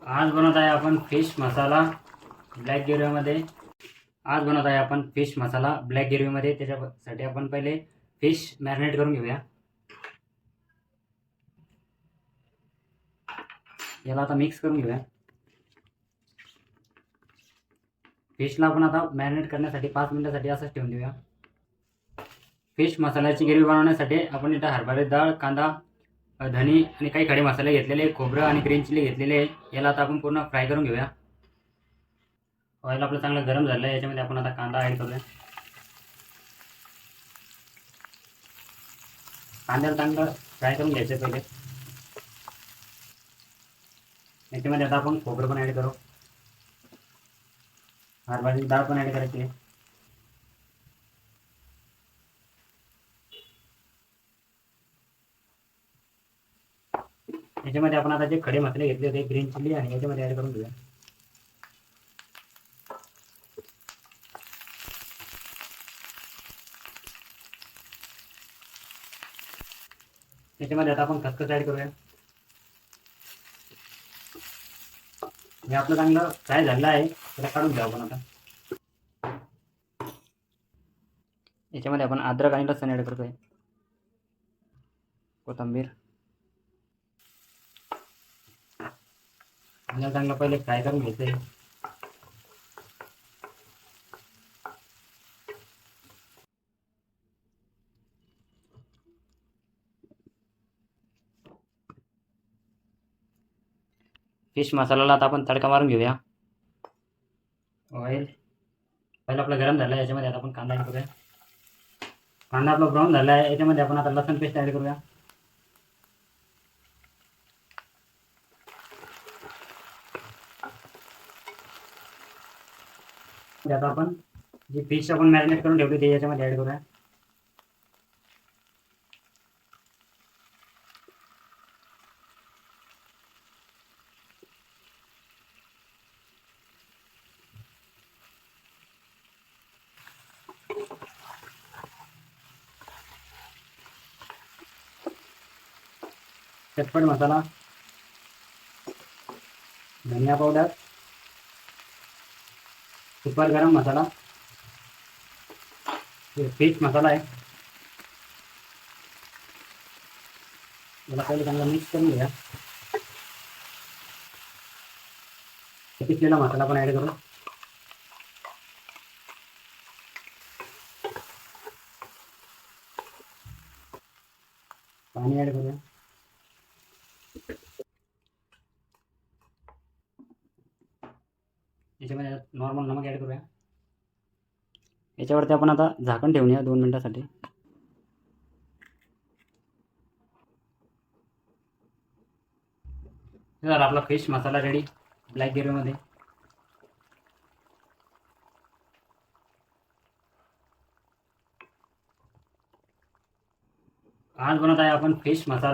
आज बनवत आहे आपण फिश मसाला ब्लॅक ग्रेव्हीमध्ये. आज बनवत आहे आपण फिश मसाला ब्लॅक ग्रेव्हीमध्ये. त्याच्यासाठी आपण पहिले फिश मॅरिनेट करून घेऊया. याला आता मिक्स करून घेऊया. फिशला आपण आता मॅरिनेट करण्यासाठी 5 मिनिटासाठी असंच ठेवून देऊया. फिश मसाल्याची ग्रेव्ही बनवण्यासाठी आपण इथं हरभरा डाळ, कांदा, धनी आणि काही खडे मसाले घेतलेले, खोबरं आणि ग्रीन चिली घेतलेले आहे. याला आता आपण पूर्ण फ्राय करून घेऊया. ऑइल आपलं चांगलं गरम झालं आहे. याच्यामध्ये आपण आता कांदा ॲड करूया. कांद्याला चांगलं फ्राय करून घ्यायचं पहिले. याच्यामध्ये आता आपण खोबरं पण ॲड करू. हरभऱ्याची डाळ पण ॲड करायची आहे. याच्यामध्ये आपण आता जे खडे मसाले घेतले होते ग्रीन चिली आणि याच्यामध्ये ॲड करून घेऊया. याच्यामध्ये आता आपण खसखस ॲड करूया. हे आपलं चांगलं फ्राय झालं आहे. त्याला काढून घ्या आपण आता. याच्यामध्ये आपण अद्रक आणि लसूण ॲड करतोय. कोथिंबीर आणि चांगलं पहिले फ्राय करून घ्यायचंय. फिश मसाल्याला आता आपण तडका मारून घेऊया. ऑइल आपलं गरम झालं आहे. याच्यामध्ये आता आपण कांदा ॲड करूया. कांदा आपला ब्राऊन झाला आहे. याच्यामध्ये आपण आता लसूण पेस्ट ॲड करूया. आता आपण जी फिश आपण मॅरिनेट करून ठेवली ते याच्यामध्ये ॲड करूया. चटपट मसाला, धनिया पावडर, सुपर गरम मसाला, फिश मसाला आहे. याला पहिले चांगला मिक्स करून घ्या. पिसलेला मसाला पण ॲड करू. पाणी ॲड करूया. याच्यामध्ये नॉर्मल नमक ॲड करूया. याच्यावरती आपण आता झाकण ठेवूया 2 मिनिटासाठी. तर आपला फिश मसाला रेडी ब्लॅक ग्रेव्हीमध्ये. आज बनवत आहे आपण फिश मसाला